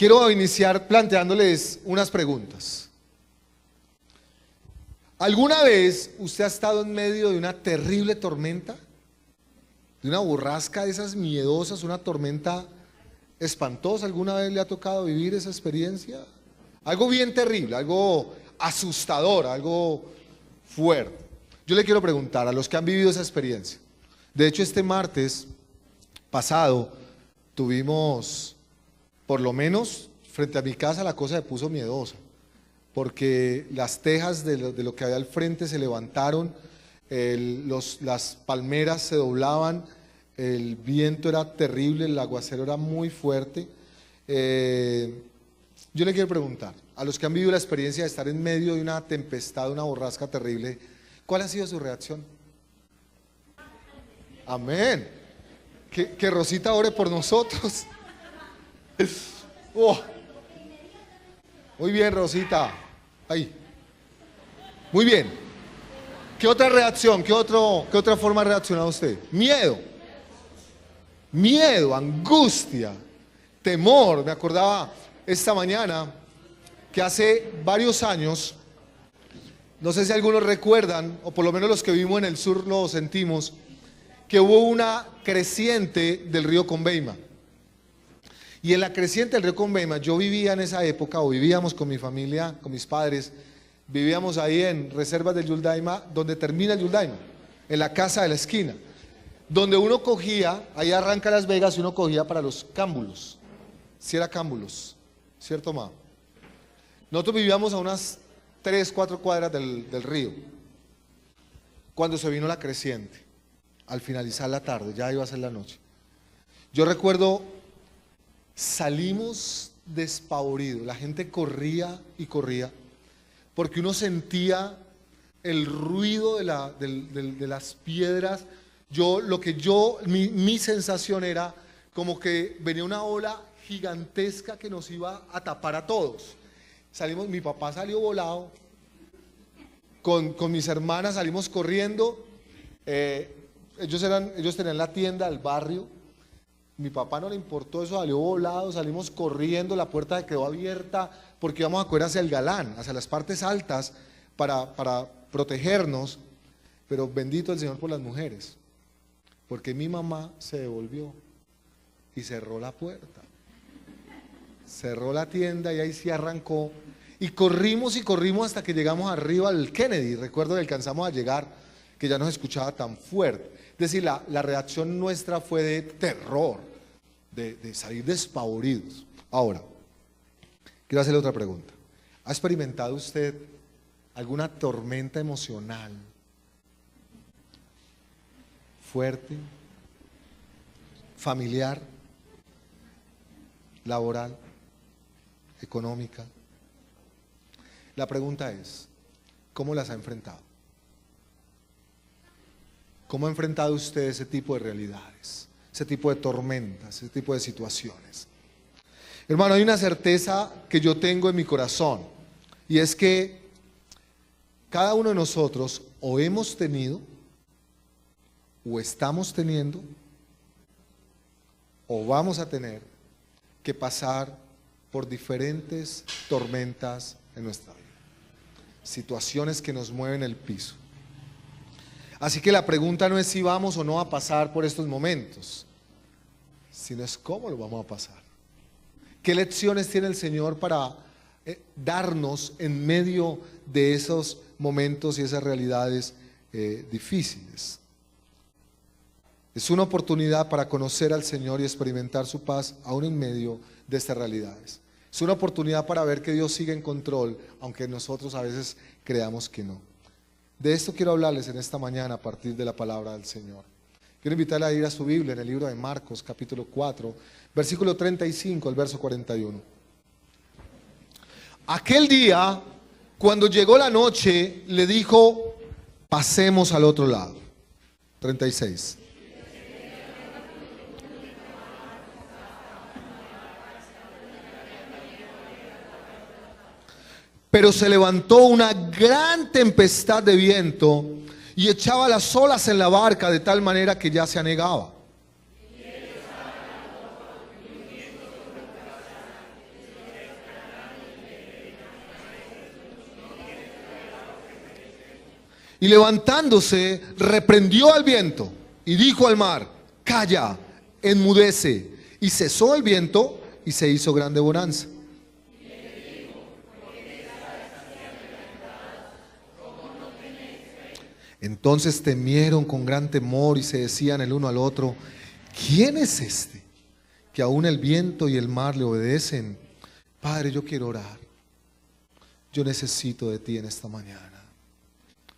Quiero iniciar planteándoles unas preguntas. ¿Alguna vez usted ha estado en medio de una terrible tormenta? De una borrasca de esas miedosas, una tormenta espantosa. ¿Alguna vez le ha tocado vivir esa experiencia? Algo bien terrible, algo asustador, algo fuerte. Yo le quiero preguntar a los que han vivido esa experiencia. De hecho, este martes pasado tuvimos, por lo menos frente a mi casa, la cosa se puso miedosa, porque las tejas de lo que había al frente se levantaron, las palmeras se doblaban, el viento era terrible, el aguacero era muy fuerte. Yo le quiero preguntar, a los que han vivido la experiencia de estar en medio de una tempestad, una borrasca terrible, ¿cuál ha sido su reacción? Amén. Que Rosita ore por nosotros. Oh. Muy bien, Rosita. Ahí. Muy bien. ¿Qué otra reacción? ¿Qué otra forma ha reaccionado usted? Miedo. Miedo, angustia, temor. Me acordaba esta mañana que hace varios años, no sé si algunos recuerdan, o por lo menos los que vivimos en el sur lo sentimos, que hubo una creciente del río Conveima. Y en la creciente del río Conveima, yo vivía en esa época, o vivíamos con mi familia, con mis padres, vivíamos ahí en Reservas del Yuldaima, donde termina el Yuldaima, en la casa de la esquina, donde uno cogía, ahí arranca Las Vegas, y uno cogía para los Cámbulos, si era Cámbulos, ¿cierto, ma? Nosotros vivíamos a unas 3, 4 cuadras del río, cuando se vino la creciente, al finalizar la tarde, ya iba a ser la noche. Yo recuerdo, salimos despavoridos, la gente corría y corría, porque uno sentía el ruido de las piedras. Mi sensación era como que venía una ola gigantesca que nos iba a tapar a todos. Salimos, mi papá salió volado, con mis hermanas salimos corriendo, ellos tenían la tienda del barrio, mi papá no le importó eso, salió volado, salimos corriendo, la puerta quedó abierta, porque íbamos a correr hacia el Galán, hacia las partes altas, para protegernos, pero bendito el Señor por las mujeres, porque mi mamá se devolvió y cerró la puerta, cerró la tienda y ahí sí arrancó, y corrimos hasta que llegamos arriba al Kennedy. Recuerdo que alcanzamos a llegar, que ya no se escuchaba tan fuerte. Es decir, la reacción nuestra fue de terror, de salir despavoridos. Ahora, quiero hacerle otra pregunta. ¿Ha experimentado usted alguna tormenta emocional fuerte, familiar, laboral, económica? La pregunta es, ¿cómo las ha enfrentado? ¿Cómo ha enfrentado usted ese tipo de realidades, ese tipo de tormentas, ese tipo de situaciones? Hermano, hay una certeza que yo tengo en mi corazón, y es que cada uno de nosotros o hemos tenido, o estamos teniendo, o vamos a tener que pasar por diferentes tormentas en nuestra vida, situaciones que nos mueven el piso. Así que la pregunta no es si vamos o no a pasar por estos momentos, sino es cómo lo vamos a pasar. ¿Qué lecciones tiene el Señor para darnos en medio de esos momentos y esas realidades difíciles? Es una oportunidad para conocer al Señor y experimentar su paz aún en medio de estas realidades. Es una oportunidad para ver que Dios sigue en control, aunque nosotros a veces creamos que no. De esto quiero hablarles en esta mañana a partir de la palabra del Señor. Quiero invitarle a ir a su Biblia en el libro de Marcos, capítulo 4, versículo 35 al verso 41. Aquel día, cuando llegó la noche, le dijo, pasemos al otro lado. 36. Pero se levantó una gran tempestad de viento y echaba las olas en la barca de tal manera que ya se anegaba. Y levantándose, reprendió al viento y dijo al mar: calla, enmudece. Y cesó el viento y se hizo grande bonanza. Entonces temieron con gran temor y se decían el uno al otro: ¿quién es este que aún el viento y el mar le obedecen? Padre, yo quiero orar. Yo necesito de ti en esta mañana.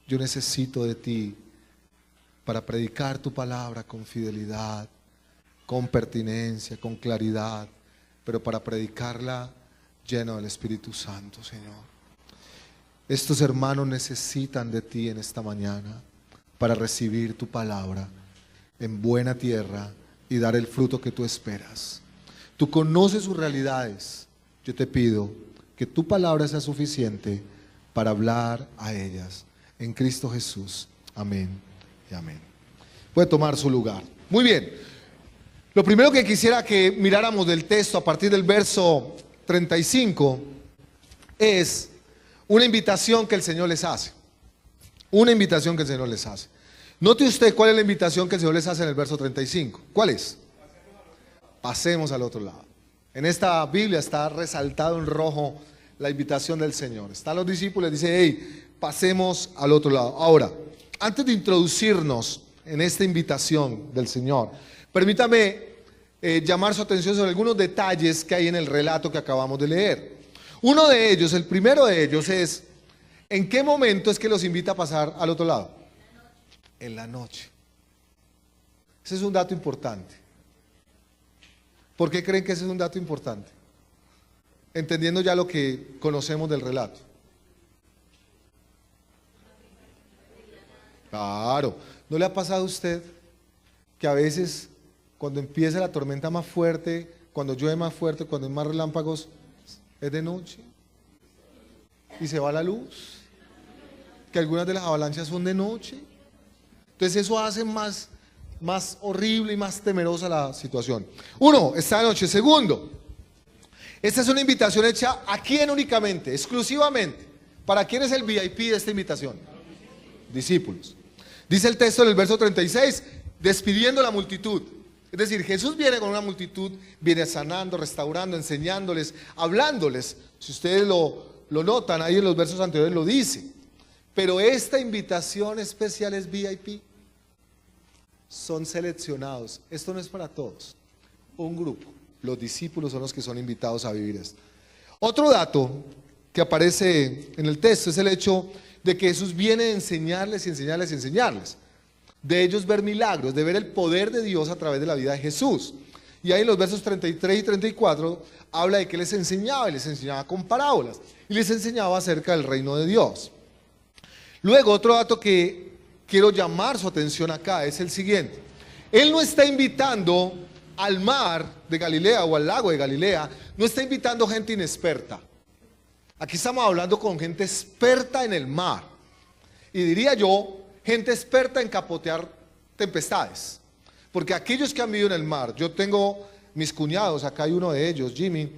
Yo necesito de ti para predicar tu palabra con fidelidad, con pertinencia, con claridad, pero para predicarla lleno del Espíritu Santo, Señor. Estos hermanos necesitan de ti en esta mañana para recibir tu palabra en buena tierra y dar el fruto que tú esperas. Tú conoces sus realidades. Yo te pido que tu palabra sea suficiente para hablar a ellas. En Cristo Jesús. Amén y amén. Puede tomar su lugar. Muy bien. Lo primero que quisiera que miráramos del texto a partir del verso 35 es una invitación que el Señor les hace. Una invitación que el Señor les hace. Note usted cuál es la invitación que el Señor les hace en el verso 35. ¿Cuál es? Pasemos al otro lado. En esta Biblia está resaltado en rojo la invitación del Señor. Están los discípulos y dice: hey, pasemos al otro lado. Ahora, antes de introducirnos en esta invitación del Señor, permítame llamar su atención sobre algunos detalles que hay en el relato que acabamos de leer. Uno de ellos, el primero de ellos es: ¿en qué momento es que los invita a pasar al otro lado? En la noche. Ese es un dato importante. ¿Por qué creen que ese es un dato importante? Entendiendo ya lo que conocemos del relato. Claro, ¿no le ha pasado a usted que a veces cuando empieza la tormenta más fuerte, cuando llueve más fuerte, cuando hay más relámpagos, es de noche y se va la luz? Que algunas de las avalanchas son de noche. Entonces eso hace más horrible y más temerosa la situación. Uno, esta noche. Segundo, esta es una invitación hecha a quién únicamente, exclusivamente. ¿Para quién es el VIP de esta invitación? Discípulos. Dice el texto en el verso 36, despidiendo la multitud. Es decir, Jesús viene con una multitud, viene sanando, restaurando, enseñándoles, hablándoles. Si ustedes lo notan, ahí en los versos anteriores lo dice. Pero esta invitación especial es VIP. Son seleccionados. Esto no es para todos. Un grupo. Los discípulos son los que son invitados a vivir esto. Otro dato que aparece en el texto es el hecho de que Jesús viene a enseñarles y enseñarles y enseñarles. De ellos ver milagros, de ver el poder de Dios a través de la vida de Jesús. Y ahí en los versos 33 y 34 habla de que les enseñaba, y les enseñaba con parábolas, y les enseñaba acerca del reino de Dios. Luego, otro dato que quiero llamar su atención acá es el siguiente. Él no está invitando al mar de Galilea o al lago de Galilea, no está invitando gente inexperta. Aquí estamos hablando con gente experta en el mar. Y diría yo, gente experta en capotear tempestades. Porque aquellos que han vivido en el mar, yo tengo mis cuñados, acá hay uno de ellos, Jimmy,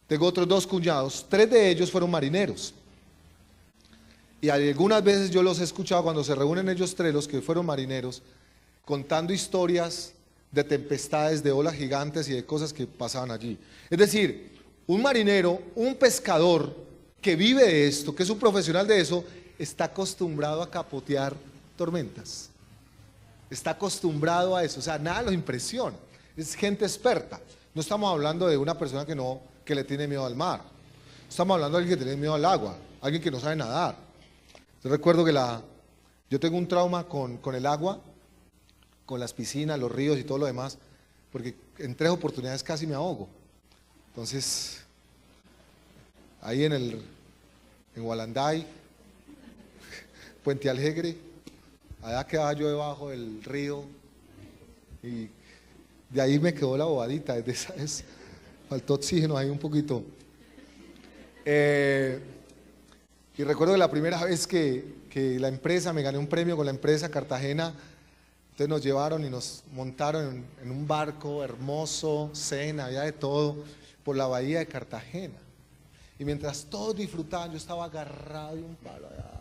tengo otros dos cuñados, 3 de ellos fueron marineros. Y algunas veces yo los he escuchado cuando se reúnen ellos 3, los que fueron marineros, contando historias de tempestades, de olas gigantes y de cosas que pasaban allí. Es decir, un marinero, un pescador que vive de esto, que es un profesional de eso, está acostumbrado a capotear tormentas. Está acostumbrado a eso, o sea, nada lo impresiona. Es gente experta. No estamos hablando de una persona que le tiene miedo al mar. Estamos hablando de alguien que tiene miedo al agua, alguien que no sabe nadar. Yo recuerdo que yo tengo un trauma con el agua, con las piscinas, los ríos y todo lo demás, porque en 3 oportunidades casi me ahogo. Entonces, ahí en Gualanday, Puente Alegre, allá quedaba yo debajo del río y de ahí me quedó la bobadita, desde esa vez faltó oxígeno ahí un poquito. Y recuerdo que la primera vez que la empresa, me gané un premio con la empresa Cartagena, entonces nos llevaron y nos montaron en un barco hermoso, cena, había de todo, por la bahía de Cartagena. Y mientras todos disfrutaban, yo estaba agarrado de un palo allá.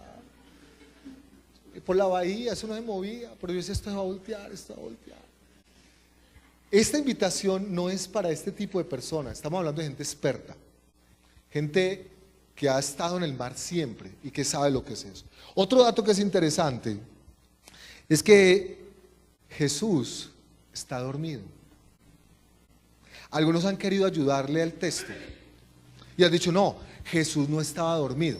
por la bahía, eso no se movía, pero yo decía, esto va a voltear, esto va a voltear. Esta invitación no es para este tipo de personas, estamos hablando de gente experta, gente que ha estado en el mar siempre y que sabe lo que es eso. Otro dato que es interesante es que Jesús está dormido. Algunos han querido ayudarle al texto y han dicho, no, Jesús no estaba dormido,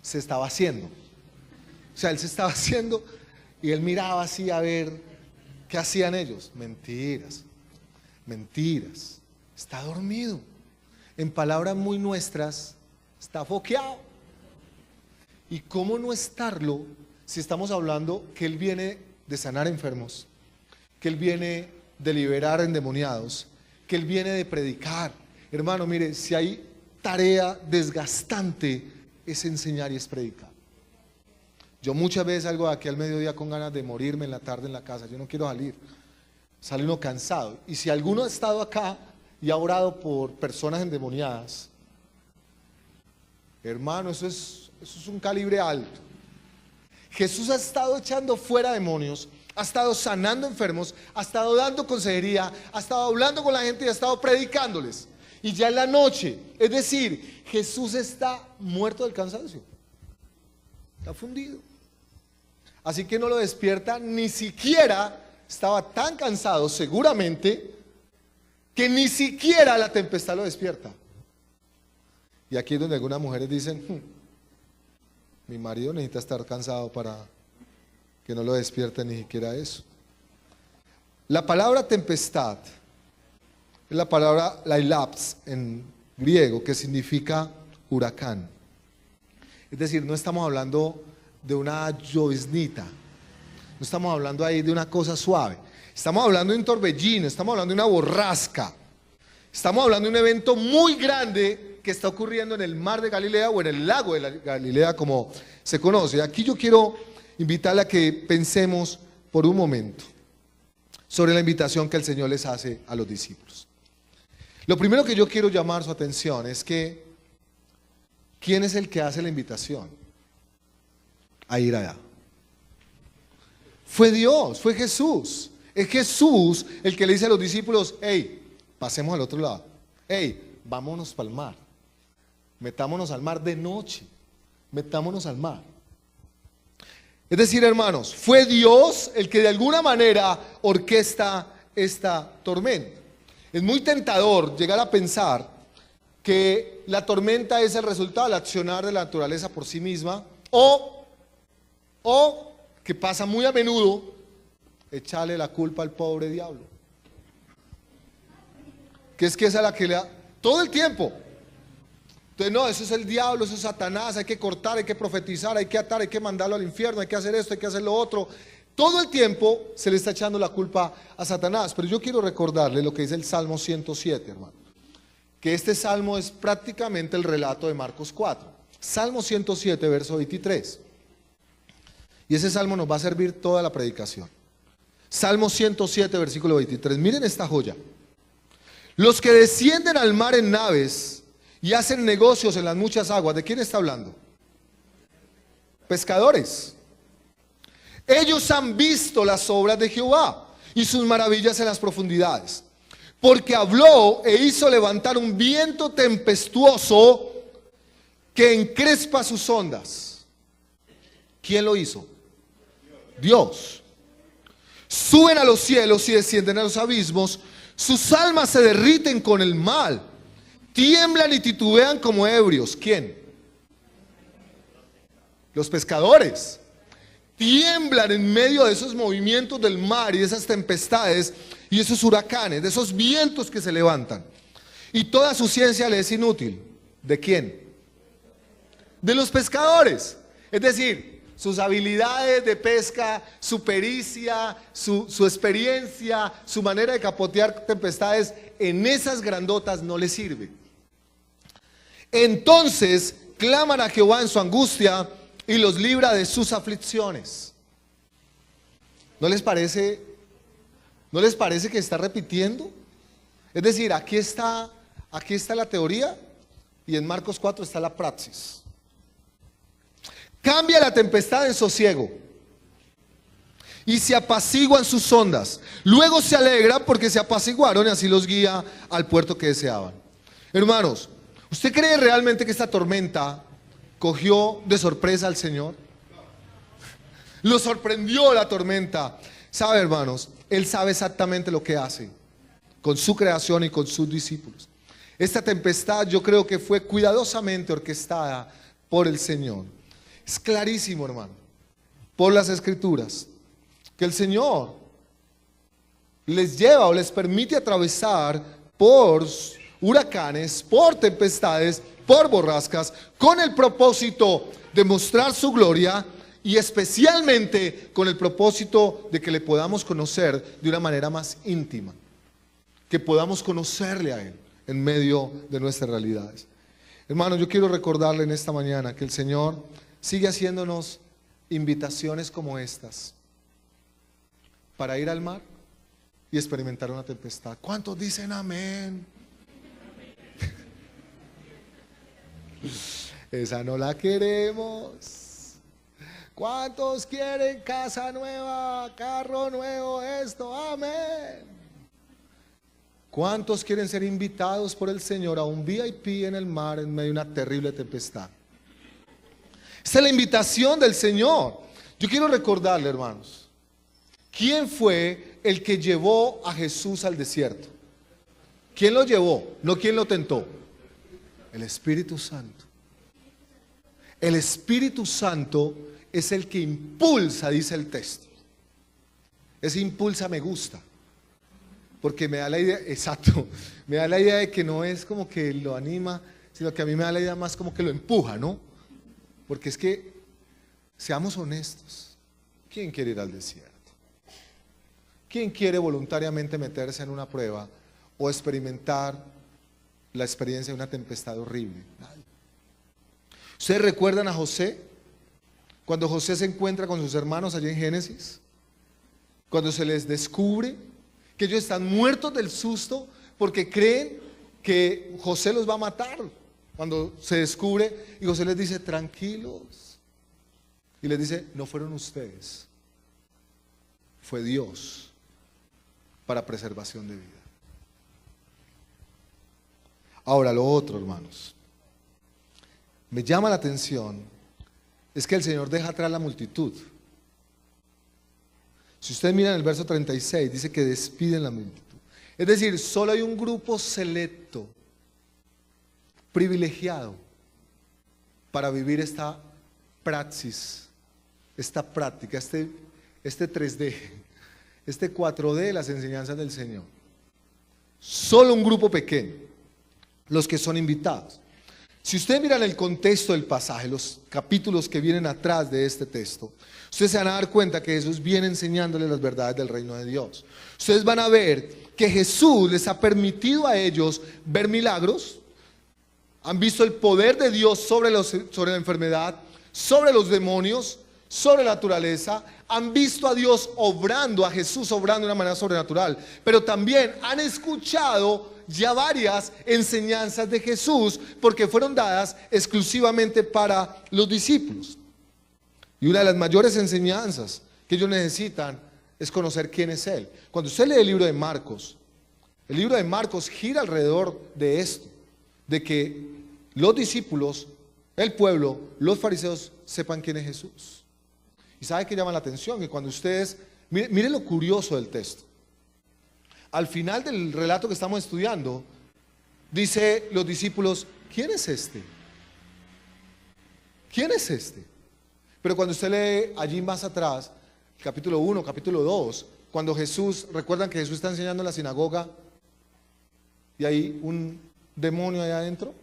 se estaba haciendo. O sea, él se estaba haciendo y él miraba así a ver qué hacían ellos. Mentiras, mentiras. Está dormido. En palabras muy nuestras, está foqueado. ¿Y cómo no estarlo si estamos hablando que él viene de sanar enfermos, que él viene de liberar endemoniados, que él viene de predicar? Hermano, mire, si hay tarea desgastante es enseñar y es predicar. Yo muchas veces salgo de aquí al mediodía con ganas de morirme en la tarde en la casa. Yo no quiero salir. Sale uno cansado. Y si alguno ha estado acá y ha orado por personas endemoniadas, hermano, eso es un calibre alto. Jesús ha estado echando fuera demonios, ha estado sanando enfermos, ha estado dando consejería, ha estado hablando con la gente y ha estado predicándoles. Y ya en la noche, es decir, Jesús está muerto del cansancio. Está fundido. Así que no lo despierta, ni siquiera estaba tan cansado, seguramente, que ni siquiera la tempestad lo despierta. Y aquí es donde algunas mujeres dicen, mi marido necesita estar cansado para que no lo despierte ni siquiera eso. La palabra tempestad es la palabra lailaps en griego, que significa huracán. Es decir, no estamos hablando de una lloviznita, no estamos hablando ahí de una cosa suave, estamos hablando de un torbellino, estamos hablando de una borrasca, estamos hablando de un evento muy grande que está ocurriendo en el mar de Galilea o en el lago de la Galilea, como se conoce. Aquí yo quiero invitarle a que pensemos por un momento sobre la invitación que el Señor les hace a los discípulos. Lo primero que yo quiero llamar su atención es que ¿quién es el que hace la invitación a ir allá? Fue Dios, fue Jesús. Es Jesús el que le dice a los discípulos, hey, pasemos al otro lado. Hey, vámonos para el mar. Metámonos al mar de noche. Metámonos al mar. Es decir, hermanos, fue Dios el que de alguna manera orquesta esta tormenta. Es muy tentador llegar a pensar que la tormenta es el resultado del accionar de la naturaleza por sí misma, o que pasa muy a menudo, echarle la culpa al pobre diablo. Que es que esa es la que le da todo el tiempo. Entonces no, eso es el diablo, eso es Satanás, hay que cortar, hay que profetizar, hay que atar, hay que mandarlo al infierno, hay que hacer esto, hay que hacer lo otro. Todo el tiempo se le está echando la culpa a Satanás. Pero yo quiero recordarle lo que dice el Salmo 107, hermano. Que este salmo es prácticamente el relato de Marcos 4. Salmo 107, verso 23. Y ese salmo nos va a servir toda la predicación. Salmo 107, versículo 23. Miren esta joya. Los que descienden al mar en naves y hacen negocios en las muchas aguas. ¿De quién está hablando? Pescadores. Ellos han visto las obras de Jehová y sus maravillas en las profundidades. Porque habló e hizo levantar un viento tempestuoso que encrespa sus ondas. ¿Quién lo hizo? Dios. Suben a los cielos y descienden a los abismos. Sus almas se derriten con el mal. Tiemblan y titubean como ebrios. ¿Quién? Los pescadores. Tiemblan en medio de esos movimientos del mar y de esas tempestades y esos huracanes, de esos vientos que se levantan. Y toda su ciencia le es inútil. ¿De quién? De los pescadores. Es decir, sus habilidades de pesca, su pericia, su experiencia, su manera de capotear tempestades, en esas grandotas no les sirve. Entonces claman a Jehová en su angustia y los libra de sus aflicciones. ¿No les parece que está repitiendo? Es decir, aquí está la teoría y en Marcos 4 está la praxis. Cambia la tempestad en sosiego. y se apaciguan sus ondas. Luego se alegra porque se apaciguaron y así los guía al puerto que deseaban. Hermanos, ¿usted cree realmente que esta tormenta cogió de sorpresa al Señor? Lo sorprendió la tormenta. ¿Sabe, hermanos? Él sabe exactamente lo que hace con su creación y con sus discípulos. Esta tempestad yo creo que fue cuidadosamente orquestada por el Señor. Es clarísimo, hermano, por las Escrituras, que el Señor les lleva o les permite atravesar por huracanes, por tempestades, por borrascas, con el propósito de mostrar su gloria y especialmente con el propósito de que le podamos conocer de una manera más íntima, que podamos conocerle a Él en medio de nuestras realidades. Hermanos, yo quiero recordarle en esta mañana que el Señor sigue haciéndonos invitaciones como estas para ir al mar y experimentar una tempestad. ¿Cuántos dicen amén? Esa no la queremos. ¿Cuántos quieren casa nueva, carro nuevo, esto? Amén. ¿Cuántos quieren ser invitados por el Señor a un VIP en el mar en medio de una terrible tempestad? Esta es la invitación del Señor. Yo quiero recordarle, hermanos, ¿quién fue el que llevó a Jesús al desierto? ¿Quién lo llevó? No, ¿quién lo tentó? El Espíritu Santo. El Espíritu Santo es el que impulsa, dice el texto. Ese impulsa me gusta, porque me da la idea, exacto, me da la idea de que no es como que lo anima, sino que a mí me da la idea más como que lo empuja, ¿no? Porque es que, seamos honestos, ¿quién quiere ir al desierto? ¿Quién quiere voluntariamente meterse en una prueba o experimentar la experiencia de una tempestad horrible? Nadie. ¿Ustedes recuerdan a José? Cuando José se encuentra con sus hermanos allí en Génesis, cuando se les descubre que ellos están muertos del susto porque creen que José los va a matar. Cuando se descubre y José les dice, tranquilos, y les dice, no fueron ustedes, fue Dios para preservación de vida. Ahora lo otro, hermanos, me llama la atención, es que el Señor deja atrás la multitud. Si ustedes miran el verso 36, dice que despiden la multitud. Es decir, solo hay un grupo selecto, privilegiado, para vivir esta praxis, esta práctica, este 3D, este 4D de las enseñanzas del Señor. Solo un grupo pequeño, los que son invitados. Si ustedes miran el contexto del pasaje, los capítulos que vienen atrás de este texto, ustedes se van a dar cuenta que Jesús viene enseñándoles las verdades del reino de Dios. Ustedes van a ver que Jesús les ha permitido a ellos ver milagros, han visto el poder de Dios sobre la enfermedad, sobre los demonios, sobre la naturaleza, han visto a Dios obrando, a Jesús obrando de una manera sobrenatural, pero también han escuchado ya varias enseñanzas de Jesús porque fueron dadas exclusivamente para los discípulos. Y una de las mayores enseñanzas que ellos necesitan es conocer quién es Él. Cuando usted lee el libro de Marcos gira alrededor de esto, de que los discípulos, el pueblo, los fariseos sepan quién es Jesús. Y sabe que llama la atención que cuando ustedes, miren lo curioso del texto. Al final del relato que estamos estudiando, dice los discípulos, ¿quién es este? ¿Quién es este? Pero cuando usted lee allí más atrás, capítulo 1, capítulo 2, cuando Jesús, recuerdan que Jesús está enseñando en la sinagoga y hay un demonio allá adentro.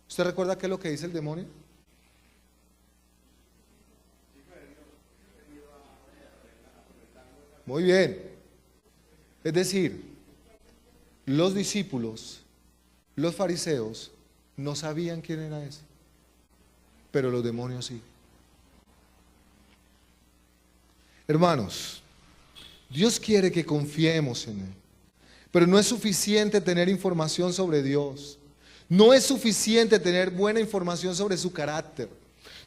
¿Usted recuerda qué es lo que dice el demonio? Muy bien. Es decir, los discípulos, los fariseos, no sabían quién era ese, pero los demonios sí. Hermanos, Dios quiere que confiemos en Él, pero no es suficiente tener información sobre Dios, no es suficiente tener buena información sobre su carácter,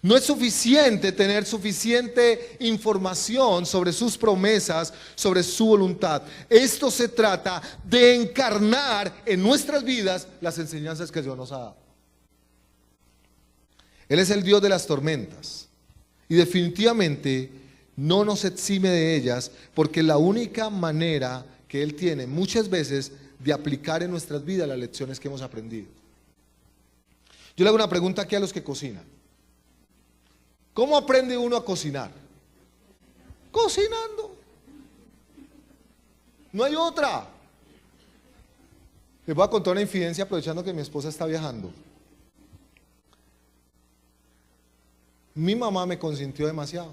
No es suficiente tener suficiente información sobre sus promesas, sobre su voluntad. Esto se trata de encarnar en nuestras vidas las enseñanzas que Dios nos ha dado. Él es el Dios de las tormentas y definitivamente no nos exime de ellas, porque la única manera que Él tiene muchas veces de aplicar en nuestras vidas las lecciones que hemos aprendido. Yo le hago una pregunta aquí a los que cocinan. ¿Cómo aprende uno a cocinar? Cocinando. No hay otra. Les voy a contar una infidencia aprovechando que mi esposa está viajando. Mi mamá me consintió demasiado.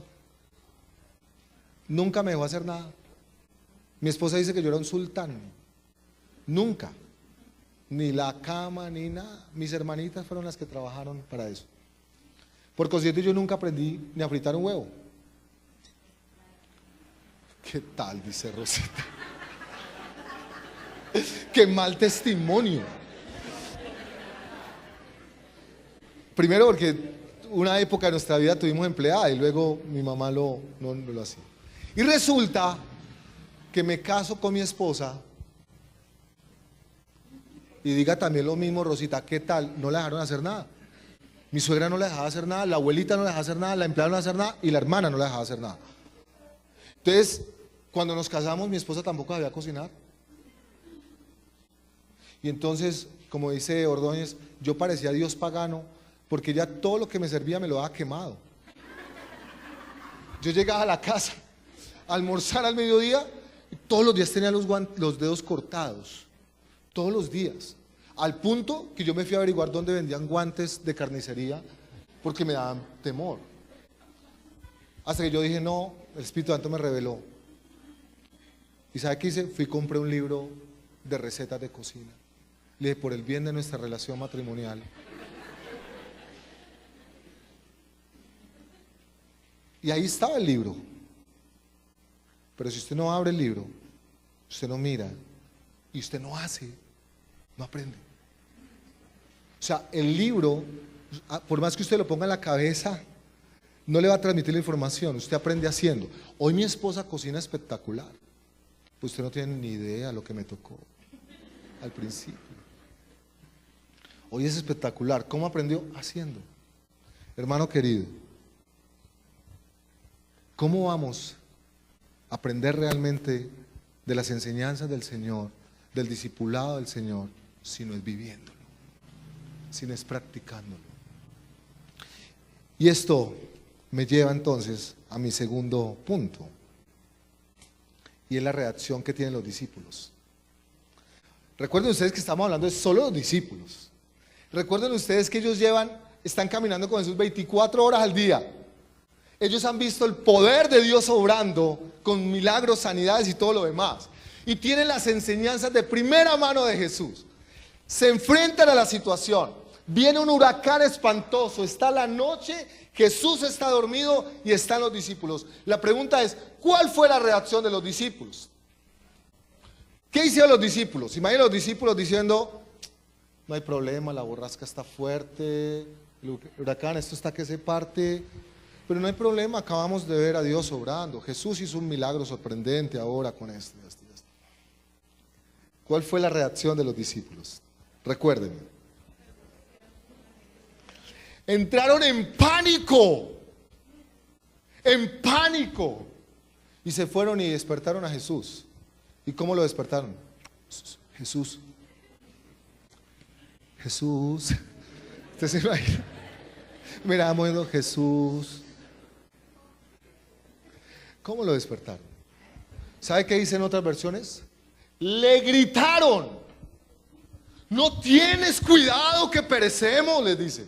Nunca me dejó hacer nada. Mi esposa dice que yo era un sultán. Nunca. Ni la cama, ni nada. Mis hermanitas fueron las que trabajaron para eso. Por consiguiente, yo nunca aprendí ni a fritar un huevo. ¿Qué tal? Dice Rosita. Qué mal testimonio. Primero porque una época de nuestra vida tuvimos empleada y luego mi mamá no lo hacía. Y resulta que me caso con mi esposa y diga también lo mismo, Rosita, ¿qué tal? No la dejaron hacer nada. Mi suegra no la dejaba hacer nada, la abuelita no la dejaba hacer nada, la empleada no la dejaba hacer nada y la hermana no la dejaba hacer nada. Entonces, cuando nos casamos, mi esposa tampoco sabía cocinar. Y entonces, como dice Ordóñez, yo parecía Dios pagano, porque ya todo lo que me servía me lo daba quemado. Yo llegaba a la casa a almorzar al mediodía y todos los días tenía los dedos cortados. Todos los días. Al punto que yo me fui a averiguar dónde vendían guantes de carnicería porque me daban temor. Hasta que yo dije, no, el Espíritu Santo me reveló. ¿Y sabe qué hice? Fui y compré un libro de recetas de cocina. Le dije, por el bien de nuestra relación matrimonial. Y ahí estaba el libro. Pero si usted no abre el libro, usted no mira y usted no hace, no aprende. O sea, el libro, por más que usted lo ponga en la cabeza, no le va a transmitir la información, usted aprende haciendo. Hoy mi esposa cocina espectacular. Pues usted no tiene ni idea lo que me tocó al principio. Hoy es espectacular. ¿Cómo aprendió? Haciendo. Hermano querido, ¿cómo vamos a aprender realmente de las enseñanzas del Señor, del discipulado del Señor, si no es viviéndolo, si no es practicándolo? Y esto me lleva entonces a mi segundo punto, y es la reacción que tienen los discípulos. Recuerden ustedes que estamos hablando de solo los discípulos. Recuerden ustedes que ellos están caminando con Jesús 24 horas al día. Ellos han visto el poder de Dios obrando con milagros, sanidades y todo lo demás. Y tienen las enseñanzas de primera mano de Jesús. Se enfrentan a la situación. Viene un huracán espantoso. Está la noche, Jesús está dormido y están los discípulos. La pregunta es, ¿cuál fue la reacción de los discípulos? ¿Qué hicieron los discípulos? Imaginen los discípulos diciendo, no hay problema, la borrasca está fuerte, el huracán, esto está que se parte, pero no hay problema, acabamos de ver a Dios obrando. Jesús hizo un milagro sorprendente ahora con esto. ¿Cuál fue la reacción de los discípulos? Recuérdenme. Entraron en pánico, y se fueron y despertaron a Jesús. ¿Y cómo lo despertaron? Jesús. ¿Usted se imagina? Mira, moviendo Jesús. ¿Cómo lo despertaron? ¿Sabe qué dicen otras versiones? Le gritaron. No tienes cuidado que perecemos, les dice.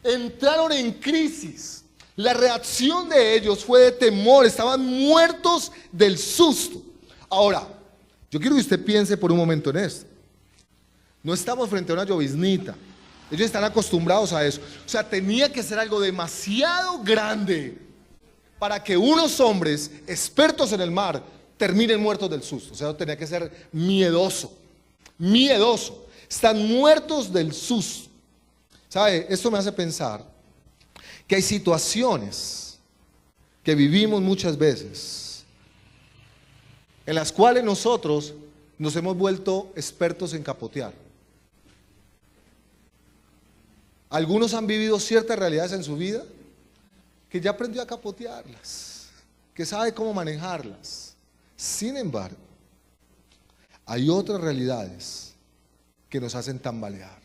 Entraron en crisis. La reacción de ellos fue de temor. Estaban muertos del susto. Ahora, yo quiero que usted piense por un momento en esto. No estamos frente a una lloviznita. Ellos están acostumbrados a eso. O sea, tenía que ser algo demasiado grande para que unos hombres expertos en el mar terminen muertos del susto. O sea, tenía que ser miedoso. Están muertos del susto. ¿Sabe? Esto me hace pensar que hay situaciones que vivimos muchas veces en las cuales nosotros nos hemos vuelto expertos en capotear. Algunos han vivido ciertas realidades en su vida que ya aprendió a capotearlas, que sabe cómo manejarlas. Sin embargo, hay otras realidades que nos hacen tambalear,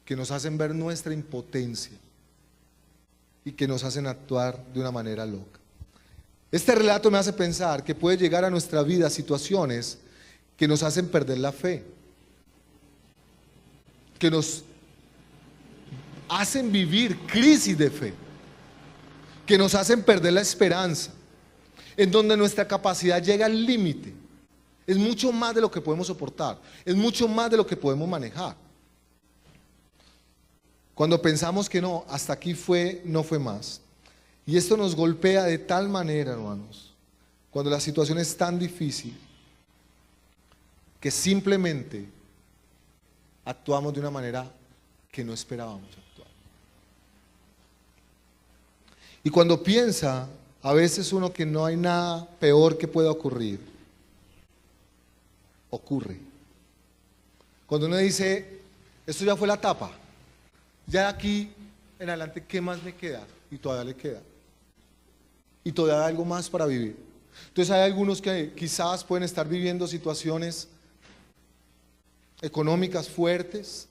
que nos hacen ver nuestra impotencia y que nos hacen actuar de una manera loca. Este relato me hace pensar que puede llegar a nuestra vida situaciones que nos hacen perder la fe, que nos hacen vivir crisis de fe, que nos hacen perder la esperanza, en donde nuestra capacidad llega al límite. Es mucho más de lo que podemos soportar, es mucho más de lo que podemos manejar. Cuando pensamos que no, hasta aquí fue, no fue más. Y esto nos golpea de tal manera, hermanos, cuando la situación es tan difícil, que simplemente actuamos de una manera que no esperábamos actuar. Y cuando piensa, a veces uno que no hay nada peor que pueda ocurrir, ocurre. Cuando uno dice, esto ya fue la etapa, ya de aquí en adelante, ¿qué más me queda? Y todavía le queda. Y todavía hay algo más para vivir. Entonces hay algunos que quizás pueden estar viviendo situaciones económicas fuertes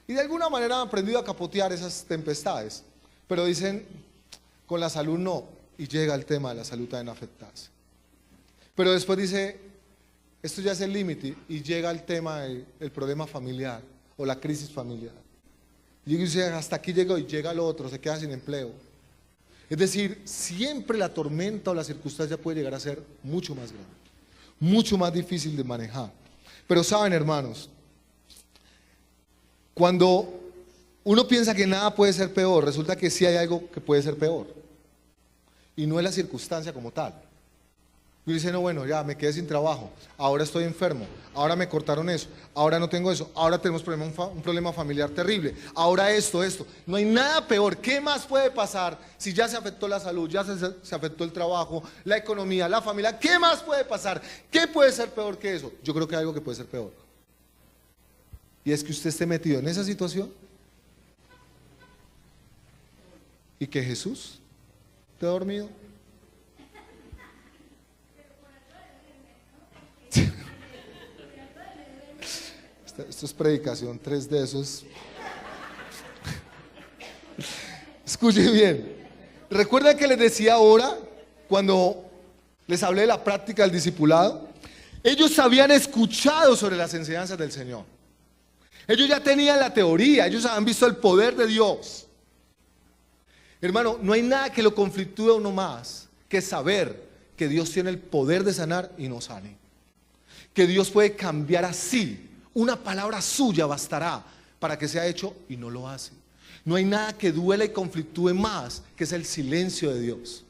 y de alguna manera han aprendido a capotear esas tempestades, pero dicen, con la salud no, y llega el tema de la salud también a afectarse. Pero después dice, esto ya es el límite, y llega el tema del problema familiar o la crisis familiar. Y dice, hasta aquí llegó, y llega el otro, se queda sin empleo. Es decir, siempre la tormenta o la circunstancia puede llegar a ser mucho más grande, mucho más difícil de manejar. Pero saben, hermanos, cuando uno piensa que nada puede ser peor, resulta que sí hay algo que puede ser peor. Y no es la circunstancia como tal. Y dice, no, bueno, ya me quedé sin trabajo, ahora estoy enfermo, ahora me cortaron eso, ahora no tengo eso, ahora tenemos un problema familiar terrible, ahora esto. No hay nada peor. ¿Qué más puede pasar si ya se afectó la salud, ya se afectó el trabajo, la economía, la familia? ¿Qué más puede pasar? ¿Qué puede ser peor que eso? Yo creo que hay algo que puede ser peor. Y es que usted esté metido en esa situación y que Jesús esté dormido. Esto es predicación 3D, eso es... Escuchen bien. ¿Recuerdan que les decía ahora, cuando les hablé de la práctica del discipulado? Ellos habían escuchado sobre las enseñanzas del Señor. Ellos ya tenían la teoría, ellos habían visto el poder de Dios. Hermano, no hay nada que lo conflictúe a uno más que saber que Dios tiene el poder de sanar y no sane. Que Dios puede cambiar así. Una palabra suya bastará para que sea hecho y no lo hace. No hay nada que duela y conflictúe más que es el silencio de Dios,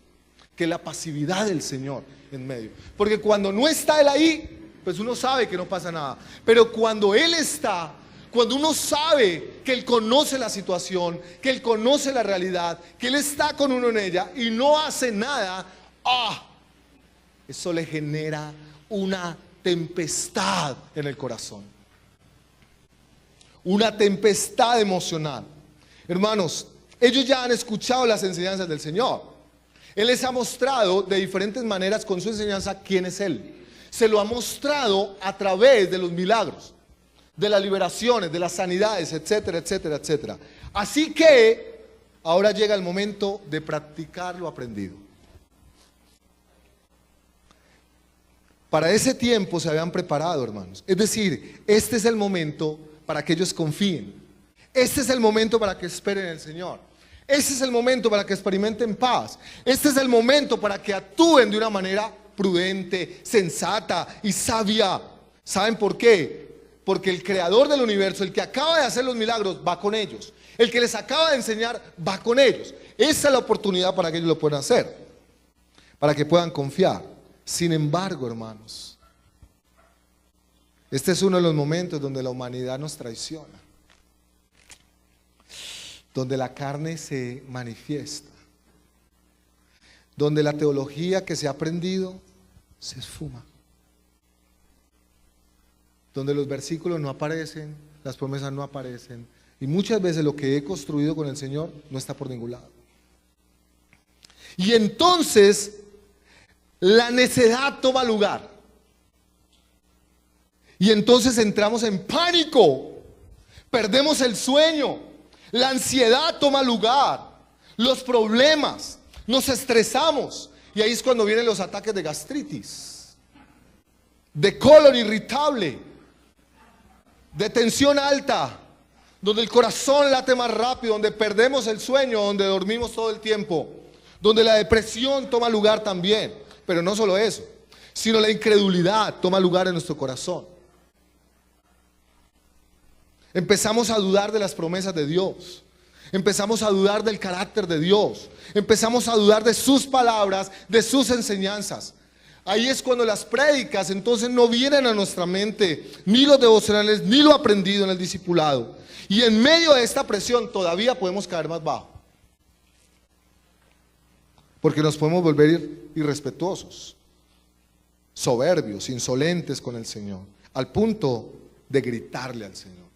que es la pasividad del Señor en medio. Porque cuando no está Él ahí, pues uno sabe que no pasa nada. Pero cuando Él está, cuando uno sabe que Él conoce la situación, que Él conoce la realidad, que Él está con uno en ella y no hace nada, eso le genera una tempestad en el corazón. Una tempestad emocional. Hermanos, ellos ya han escuchado las enseñanzas del Señor. Él les ha mostrado de diferentes maneras con su enseñanza quién es Él. Se lo ha mostrado a través de los milagros, de las liberaciones, de las sanidades, etcétera, etcétera, etcétera. Así que ahora llega el momento de practicar lo aprendido. Para ese tiempo se habían preparado, hermanos. Es decir, este es el momento para que ellos confíen. Este es el momento para que esperen en el Señor. Este es el momento para que experimenten paz. Este es el momento para que actúen de una manera prudente, sensata y sabia. ¿Saben por qué? Porque el creador del universo, el que acaba de hacer los milagros, va con ellos. El que les acaba de enseñar, va con ellos. Esa es la oportunidad para que ellos lo puedan hacer, para que puedan confiar. Sin embargo, hermanos, este es uno de los momentos donde la humanidad nos traiciona. donde la carne se manifiesta, donde la teología que se ha aprendido se esfuma, donde los versículos no aparecen, las promesas no aparecen, y muchas veces lo que he construido con el Señor no está por ningún lado. Y entonces la necedad toma lugar. Y entonces entramos en pánico, perdemos el sueño, la ansiedad toma lugar, los problemas, nos estresamos. Y ahí es cuando vienen los ataques de gastritis, de colon irritable, de tensión alta, donde el corazón late más rápido, donde perdemos el sueño, donde dormimos todo el tiempo, donde la depresión toma lugar también. Pero no solo eso, sino la incredulidad toma lugar en nuestro corazón. Empezamos a dudar de las promesas de Dios. Empezamos a dudar del carácter de Dios. Empezamos a dudar de sus palabras, de sus enseñanzas. Ahí es cuando las prédicas entonces no vienen a nuestra mente, ni los devocionales, ni lo aprendido en el discipulado. Y en medio de esta presión todavía podemos caer más bajo. Porque nos podemos volver irrespetuosos, soberbios, insolentes con el Señor, al punto de gritarle al Señor.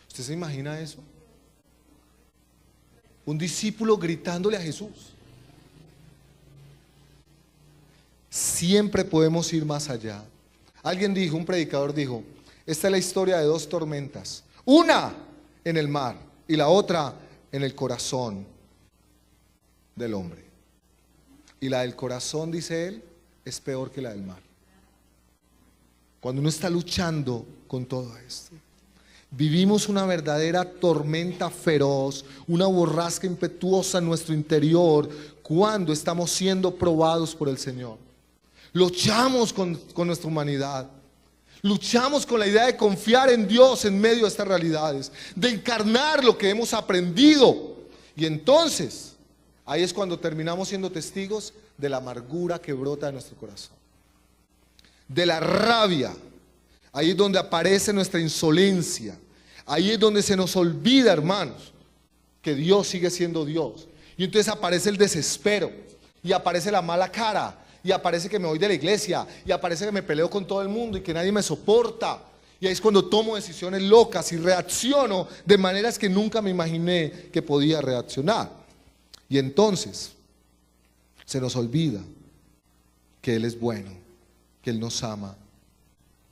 ¿Usted se imagina eso? Un discípulo gritándole a Jesús. Siempre podemos ir más allá. Alguien dijo, un predicador dijo, esta es la historia de dos tormentas. Una en el mar y la otra en el corazón del hombre. Y la del corazón, dice él, es peor que la del mar. Cuando uno está luchando con todo esto, vivimos una verdadera tormenta feroz, una borrasca impetuosa en nuestro interior cuando estamos siendo probados por el Señor. Luchamos con nuestra humanidad. Luchamos con la idea de confiar en Dios en medio de estas realidades, de encarnar lo que hemos aprendido. Y entonces, ahí es cuando terminamos siendo testigos de la amargura que brota de nuestro corazón, de la rabia. Ahí es donde aparece nuestra insolencia. Ahí es donde se nos olvida, hermanos, que Dios sigue siendo Dios. Y entonces aparece el desespero, y aparece la mala cara, y aparece que me voy de la iglesia, y aparece que me peleo con todo el mundo y que nadie me soporta. Y ahí es cuando tomo decisiones locas y reacciono de maneras que nunca me imaginé que podía reaccionar. Y entonces se nos olvida que Él es bueno, que Él nos ama,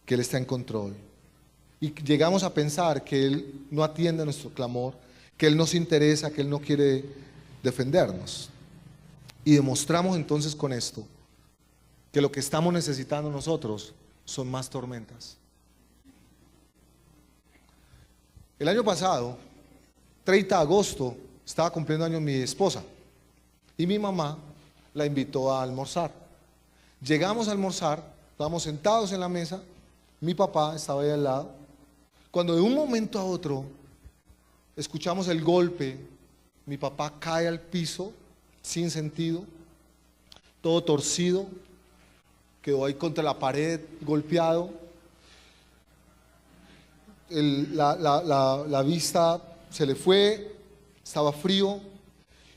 que Él está en control. Y llegamos a pensar que Él no atiende a nuestro clamor, que Él nos interesa, que Él no quiere defendernos. Y demostramos entonces con esto que lo que estamos necesitando nosotros son más tormentas. El año pasado, 30 de agosto, estaba cumpliendo años mi esposa y mi mamá la invitó a almorzar. Llegamos a almorzar, estábamos sentados en la mesa, mi papá estaba ahí al lado, cuando de un momento a otro escuchamos el golpe, mi papá cae al piso sin sentido, todo torcido, quedó ahí contra la pared golpeado, la vista se le fue, estaba frío,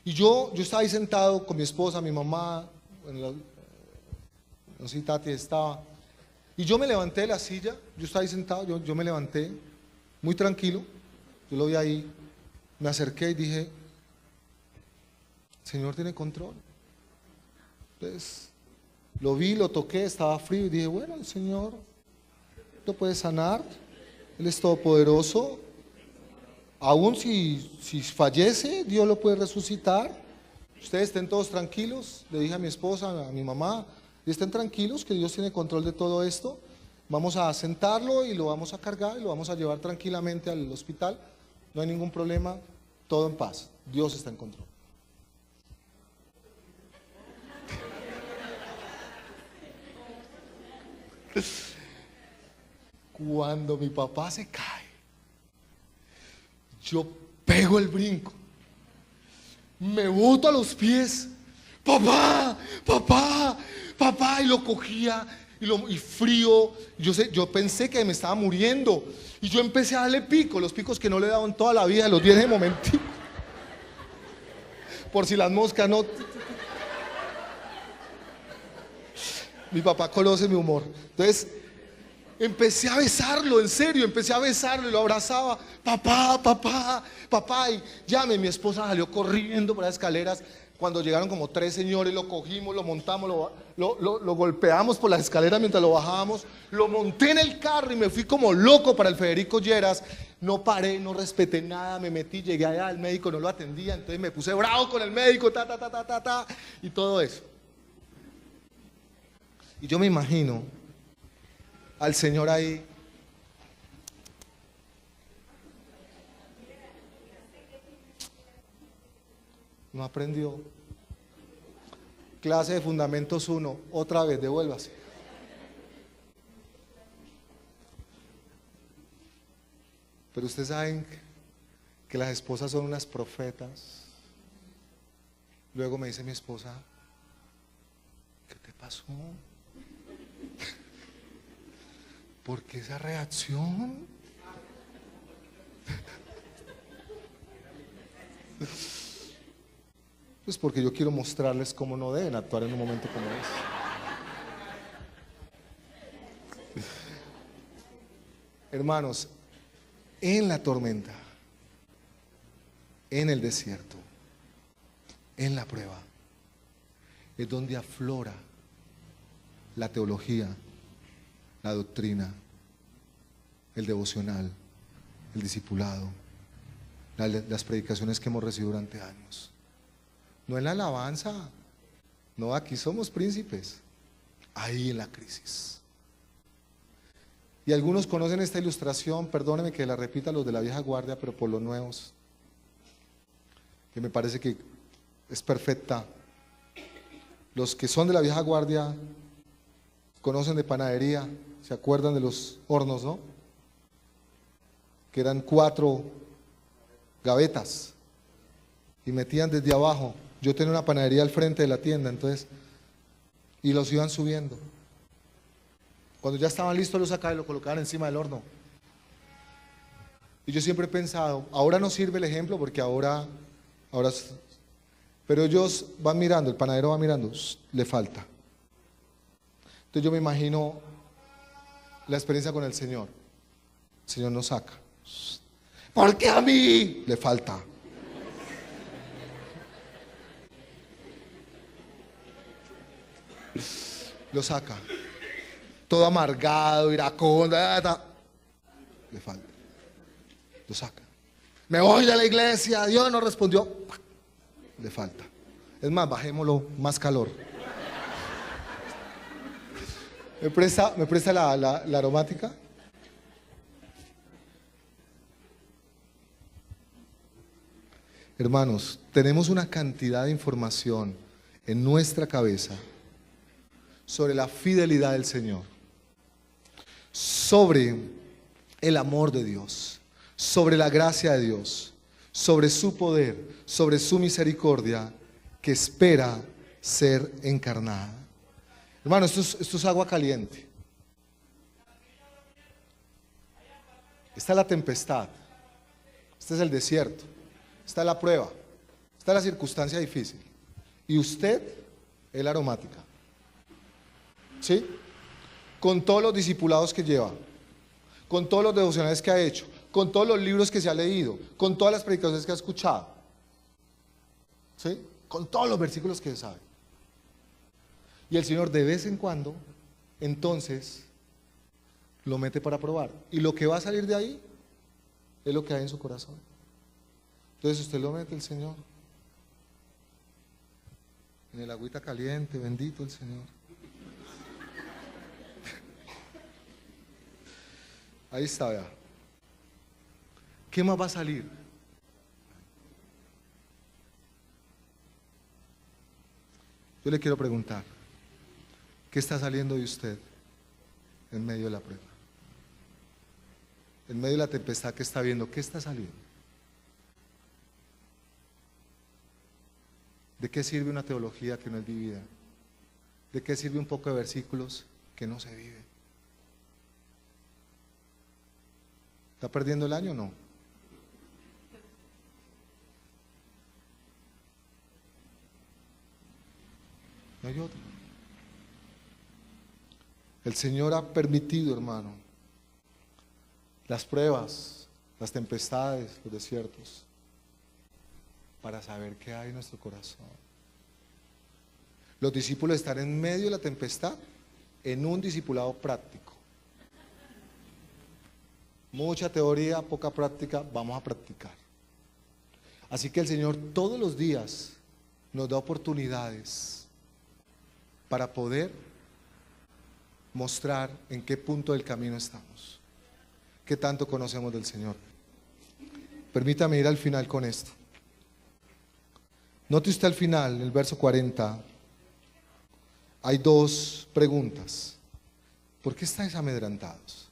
y yo estaba ahí sentado con mi esposa, mi mamá, no sé si Tati estaba, y yo me levanté de la silla, yo estaba ahí sentado, yo me levanté, muy tranquilo, yo lo vi ahí, me acerqué y dije, el Señor tiene control. Entonces, lo vi, lo toqué, estaba frío y dije, bueno, el Señor lo puede sanar, Él es todopoderoso, aún si fallece, Dios lo puede resucitar. Ustedes estén todos tranquilos, le dije a mi esposa, a mi mamá, y estén tranquilos que Dios tiene control de todo esto. Vamos a sentarlo y lo vamos a cargar y lo vamos a llevar tranquilamente al hospital. No hay ningún problema, todo en paz. Dios está en control. Cuando mi papá se cae, yo pego el brinco, me boto a los pies, papá, papá, papá, y lo cogía y frío, yo pensé que me estaba muriendo y yo empecé a darle pico, los picos que no le daban toda la vida, los di en ese momentico. por si las moscas no. Mi papá conoce mi humor. Entonces, empecé a besarlo, en serio, empecé a besarlo y lo abrazaba. Papá, papá, papá. Y llame, mi esposa salió corriendo por las escaleras. Cuando llegaron como 3 señores, lo cogimos, lo montamos, lo golpeamos por las escaleras mientras lo bajábamos. Lo monté en el carro y me fui como loco para el Federico Lleras. No paré, no respeté nada, me metí, llegué allá, el médico no lo atendía, entonces me puse bravo con el médico, y todo eso. Y yo me imagino al Señor ahí. No aprendió. Clase de Fundamentos 1, otra vez, devuélvase. Pero ustedes saben que las esposas son unas profetas. Luego me dice mi esposa, ¿qué te pasó? ¿Por qué esa reacción? Pues porque yo quiero mostrarles cómo no deben actuar en un momento como ese. Hermanos, en la tormenta, en el desierto, en la prueba, es donde aflora la teología, la doctrina, el devocional, el discipulado, las predicaciones que hemos recibido durante años. No en la alabanza, no, aquí somos príncipes, ahí en la crisis. Y algunos conocen esta ilustración, perdónenme que la repita los de la vieja guardia, pero por los nuevos, que me parece que es perfecta. Los que son de la vieja guardia conocen de panadería, se acuerdan de los hornos, ¿no? Que eran 4 gavetas y metían desde abajo. Yo tenía una panadería al frente de la tienda, entonces, y los iban subiendo. Cuando ya estaban listos los sacaban y lo colocaban encima del horno. Y yo siempre he pensado, ahora no sirve el ejemplo porque ahora, pero ellos van mirando, el panadero va mirando, le falta. Entonces yo me imagino la experiencia con el Señor. El Señor nos saca. ¿Por qué a mí? Le falta. Lo saca. Todo amargado, iracundo, le falta. Lo saca. Me voy de la iglesia, Dios no respondió. Le falta. Es más, bajémoslo, más calor. ¿Me presta la aromática? Hermanos, tenemos una cantidad de información en nuestra cabeza sobre la fidelidad del Señor, sobre el amor de Dios, sobre la gracia de Dios, sobre su poder, sobre su misericordia que espera ser encarnada. Hermano, esto es agua caliente. Esta es la tempestad, este es el desierto, esta es la prueba, esta es la circunstancia difícil. Y usted es la aromática. ¿Sí? Con todos los discipulados que lleva, con todos los devocionales que ha hecho, con todos los libros que se ha leído, con todas las predicaciones que ha escuchado, ¿sí? Con todos los versículos que se sabe. Y el Señor de vez en cuando, entonces, lo mete para probar. Y lo que va a salir de ahí es lo que hay en su corazón. Entonces usted lo mete, el Señor, en el agüita caliente, bendito el Señor. Ahí está, vea. ¿Qué más va a salir? Yo le quiero preguntar, ¿qué está saliendo de usted en medio de la prueba? En medio de la tempestad que está viendo, ¿qué está saliendo? ¿De qué sirve una teología que no es vivida? ¿De qué sirve un poco de versículos que no se viven? ¿Está perdiendo el año o no? No hay otra. El Señor ha permitido, hermano, las pruebas, las tempestades, los desiertos, para saber qué hay en nuestro corazón. Los discípulos están en medio de la tempestad en un discipulado práctico. Mucha teoría, poca práctica, vamos a practicar. Así que el Señor todos los días nos da oportunidades para poder mostrar en qué punto del camino estamos, qué tanto conocemos del Señor. Permítame ir al final con esto. Note usted al final, en el verso 40, hay dos preguntas. ¿Por qué estáis amedrentados?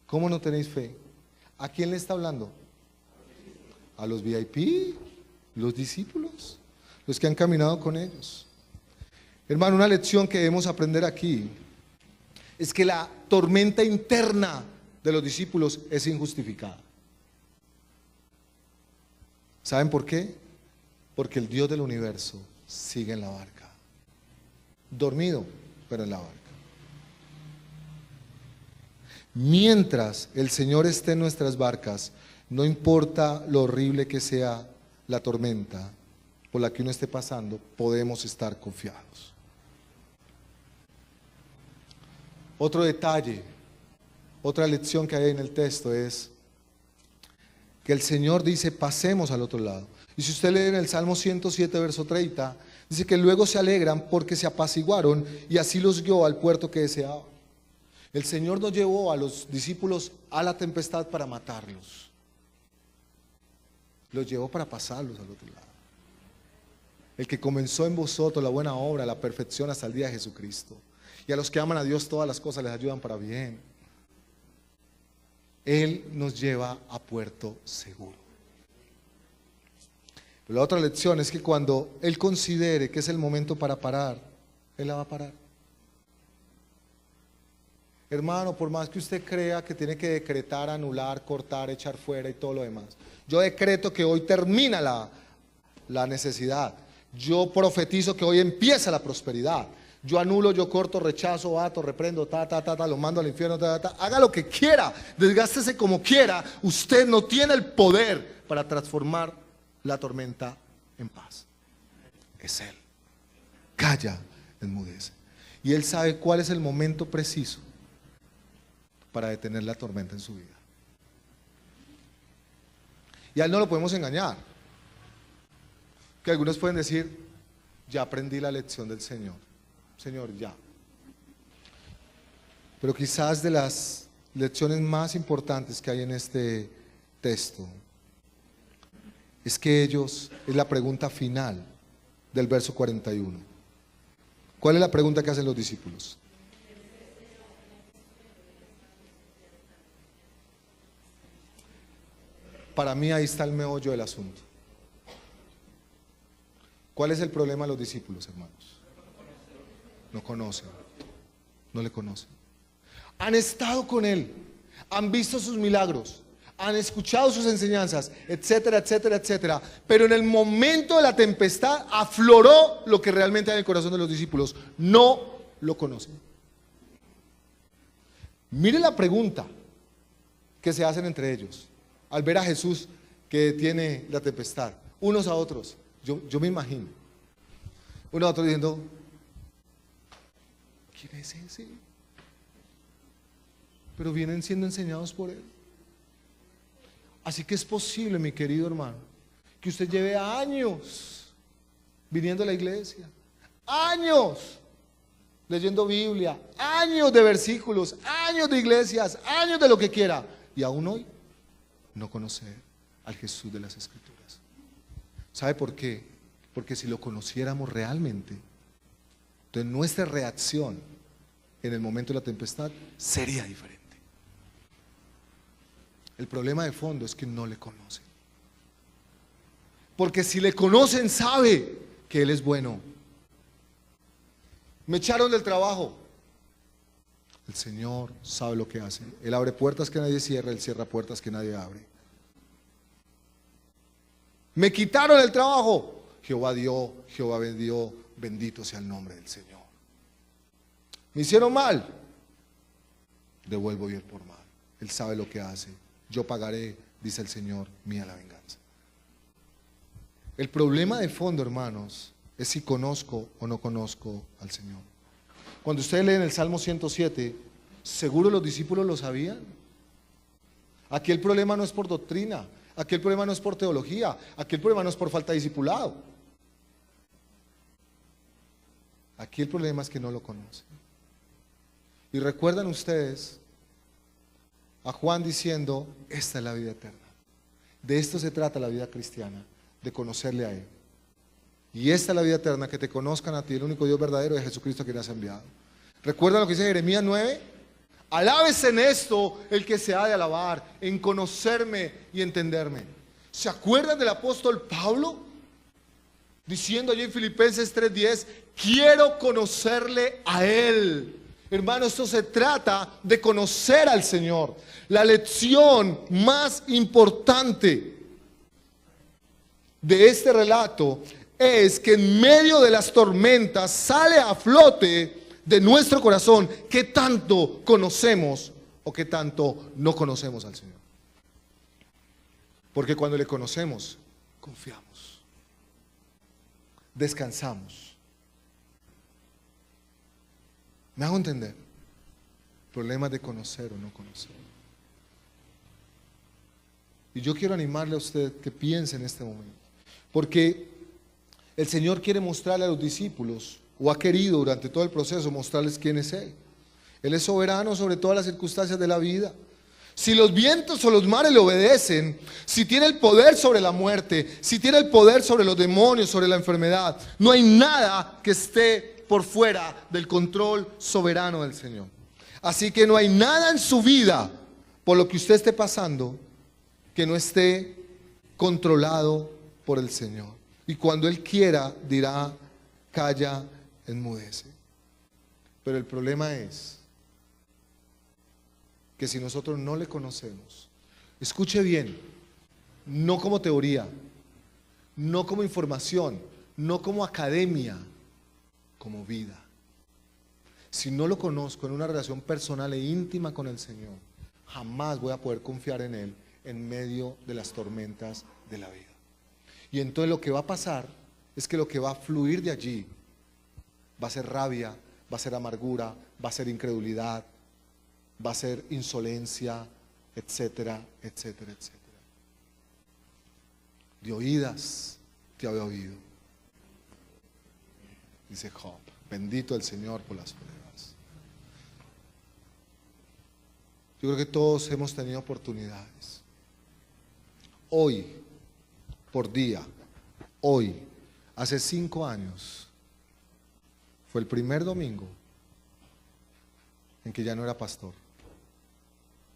¿Cómo no tenéis fe? ¿A quién le está hablando? A los VIP, los discípulos, los que han caminado con ellos. Hermano, una lección que debemos aprender aquí es que la tormenta interna de los discípulos es injustificada. ¿Saben por qué? Porque el Dios del universo sigue en la barca. Dormido, pero en la barca. Mientras el Señor esté en nuestras barcas, no importa lo horrible que sea la tormenta por la que uno esté pasando, podemos estar confiados. Otro detalle, otra lección que hay en el texto es que el Señor dice: pasemos al otro lado. Y si usted lee en el Salmo 107, verso 30, dice que luego se alegran porque se apaciguaron y así los guió al puerto que deseaba. El Señor no llevó a los discípulos a la tempestad para matarlos. Los llevó para pasarlos al otro lado. El que comenzó en vosotros la buena obra, la perfección hasta el día de Jesucristo. Y a los que aman a Dios todas las cosas les ayudan para bien. Él nos lleva a puerto seguro. Pero la otra lección es que cuando Él considere que es el momento para parar, Él la va a parar. Hermano, por más que usted crea que tiene que decretar, anular, cortar, echar fuera y todo lo demás, yo decreto que hoy termina la necesidad. Yo profetizo que hoy empieza la prosperidad. Yo anulo, yo corto, rechazo, ato, reprendo, lo mando al infierno, haga lo que quiera, desgástese como quiera. Usted no tiene el poder para transformar la tormenta en paz. Es Él. Calla, enmudece. Y Él sabe cuál es el momento preciso para detener la tormenta en su vida. Y a Él no lo podemos engañar. Que algunos pueden decir: ya aprendí la lección del Señor. Señor, ya. Pero quizás de las lecciones más importantes que hay en este texto es que es la pregunta final del verso 41. ¿Cuál es la pregunta que hacen los discípulos? Para mí ahí está el meollo del asunto. ¿Cuál es el problema de los discípulos, hermanos? No conocen, no le conocen. Han estado con Él, han visto sus milagros, han escuchado sus enseñanzas, etcétera, etcétera, etcétera. Pero en el momento de la tempestad afloró lo que realmente hay en el corazón de los discípulos. No lo conocen. Mire la pregunta que se hacen entre ellos al ver a Jesús que detiene la tempestad, unos a otros. Yo me imagino uno a otro diciendo: ¿quién es ese? Pero vienen siendo enseñados por Él. Así que es posible, mi querido hermano, que usted lleve años viniendo a la iglesia, años leyendo Biblia, años de versículos, años de iglesias, años de lo que quiera, y aún hoy no conocer al Jesús de las Escrituras. ¿Sabe por qué? Porque si lo conociéramos realmente, entonces nuestra reacción en el momento de la tempestad sería diferente. El problema de fondo es que no le conocen. Porque si le conocen, sabe que Él es bueno. Me echaron del trabajo. El Señor sabe lo que hace. Él abre puertas que nadie cierra, Él cierra puertas que nadie abre. Me quitaron el trabajo. Jehová dio, Jehová vendió, bendito sea el nombre del Señor. Me hicieron mal, devuelvo bien por mal. Él sabe lo que hace. Yo pagaré, dice el Señor, mía la venganza. El problema de fondo, hermanos, es si conozco o no conozco al Señor. Cuando ustedes leen el Salmo 107, seguro los discípulos lo sabían. Aquí el problema no es por doctrina, aquí el problema no es por teología, aquí el problema no es por falta de discipulado. Aquí el problema es que no lo conocen. Y recuerdan ustedes a Juan diciendo, esta es la vida eterna. De esto se trata la vida cristiana, de conocerle a Él. Y esta es la vida eterna, que te conozcan a ti, el único Dios verdadero, de Jesucristo que le has enviado. ¿Recuerdan lo que dice Jeremías 9? Alábese en esto el que se ha de alabar, en conocerme y entenderme. ¿Se acuerdan del apóstol Pablo? Diciendo allí en Filipenses 3:10, quiero conocerle a Él. Hermano, esto se trata de conocer al Señor. La lección más importante de este relato es que en medio de las tormentas sale a flote de nuestro corazón qué tanto conocemos o qué tanto no conocemos al Señor. Porque cuando le conocemos, confiamos, descansamos. ¿Me hago entender? Problemas de conocer o no conocer. Y yo quiero animarle a usted que piense en este momento, porque el Señor quiere mostrarle a los discípulos, o ha querido durante todo el proceso mostrarles quién es Él. Él es soberano sobre todas las circunstancias de la vida. Si los vientos o los mares le obedecen, si tiene el poder sobre la muerte, si tiene el poder sobre los demonios, sobre la enfermedad, no hay nada que esté por fuera del control soberano del Señor. Así que no hay nada en su vida, por lo que usted esté pasando, que no esté controlado por el Señor. Y cuando Él quiera, dirá, calla, enmudece. Pero el problema es que si nosotros no le conocemos, escuche bien, no como teoría, no como información, no como academia, como vida. Si no lo conozco en una relación personal e íntima con el Señor, jamás voy a poder confiar en Él en medio de las tormentas de la vida. Y entonces lo que va a pasar es que lo que va a fluir de allí va a ser rabia, va a ser amargura, va a ser incredulidad, va a ser insolencia, etcétera, etcétera, etcétera. De oídas te había oído, dice Job. Bendito el Señor por las pruebas. Yo creo que todos hemos tenido oportunidades. Hoy, por día, hoy, hace 5 años, fue el primer domingo en que ya no era pastor,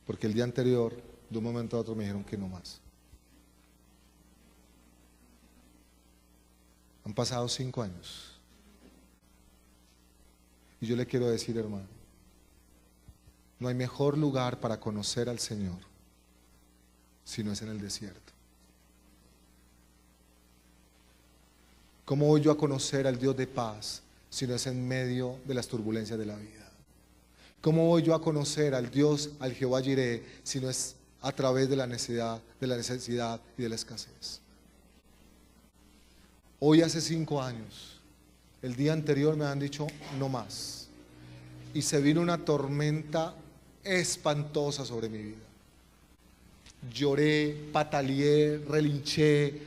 porque el día anterior, de un momento a otro, me dijeron que no más. Han pasado 5 años. Y yo le quiero decir, hermano, no hay mejor lugar para conocer al Señor si no es en el desierto. ¿Cómo voy yo a conocer al Dios de paz si no es en medio de las turbulencias de la vida? ¿Cómo voy yo a conocer al Dios, al Jehová Jireh, si no es a través de la necesidad y de la escasez? Hoy hace 5 años, el día anterior me han dicho no más. Y se vino una tormenta espantosa sobre mi vida. Lloré, pataleé, relinché,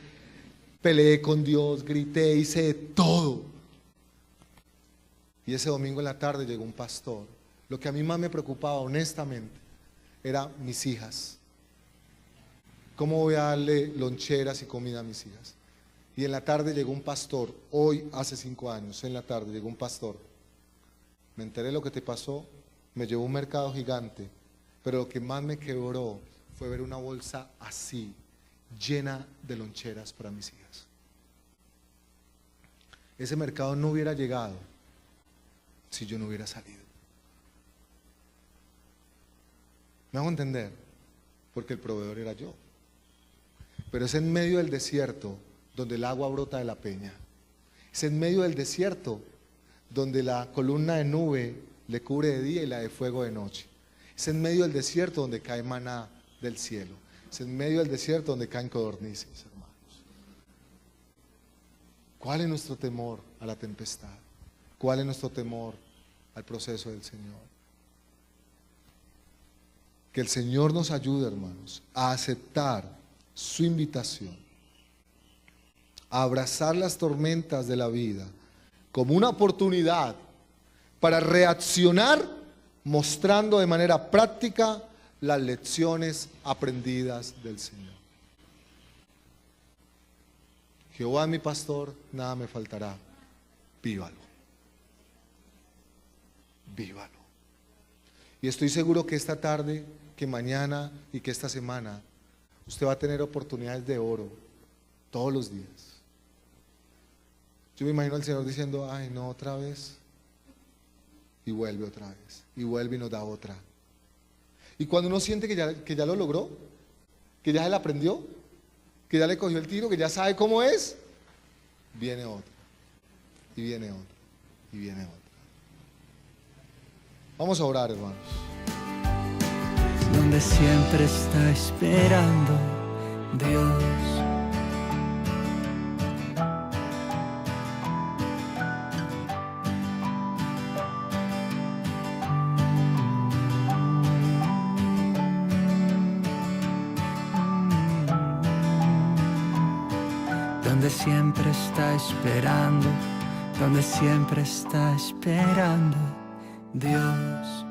peleé con Dios, grité, hice de todo. Y ese domingo en la tarde llegó un pastor. Lo que a mí más me preocupaba, honestamente, era mis hijas. ¿Cómo voy a darle loncheras y comida a mis hijas? Y en la tarde llegó un pastor, hoy hace 5 años, en la tarde llegó un pastor. Me enteré de lo que te pasó, me llevó a un mercado gigante, pero lo que más me quebró fue ver una bolsa así, llena de loncheras para mis hijas. Ese mercado no hubiera llegado si yo no hubiera salido. ¿Me hago entender? Porque el proveedor era yo. Pero es en medio del desierto donde el agua brota de la peña. Es en medio del desierto donde la columna de nube le cubre de día y la de fuego de noche. Es en medio del desierto donde cae maná del cielo. Es en medio del desierto donde caen codornices, hermanos. ¿Cuál es nuestro temor a la tempestad? ¿Cuál es nuestro temor al proceso del Señor? Que el Señor nos ayude, hermanos, a aceptar su invitación, a abrazar las tormentas de la vida como una oportunidad para reaccionar mostrando de manera práctica las lecciones aprendidas del Señor. Jehová es mi pastor, nada me faltará. Vívalo. Vívalo. Y estoy seguro que esta tarde, que mañana y que esta semana, usted va a tener oportunidades de oro todos los días. Yo me imagino al Señor diciendo, ay no, otra vez. Y vuelve otra vez. Y vuelve y nos da otra. Y cuando uno siente que ya lo logró, que ya se la aprendió, que ya le cogió el tiro, que ya sabe cómo es, viene otra. Y viene otra. Y viene otra. Vamos a orar, hermanos. Donde siempre está esperando Dios. Donde siempre está esperando, donde siempre está esperando Dios.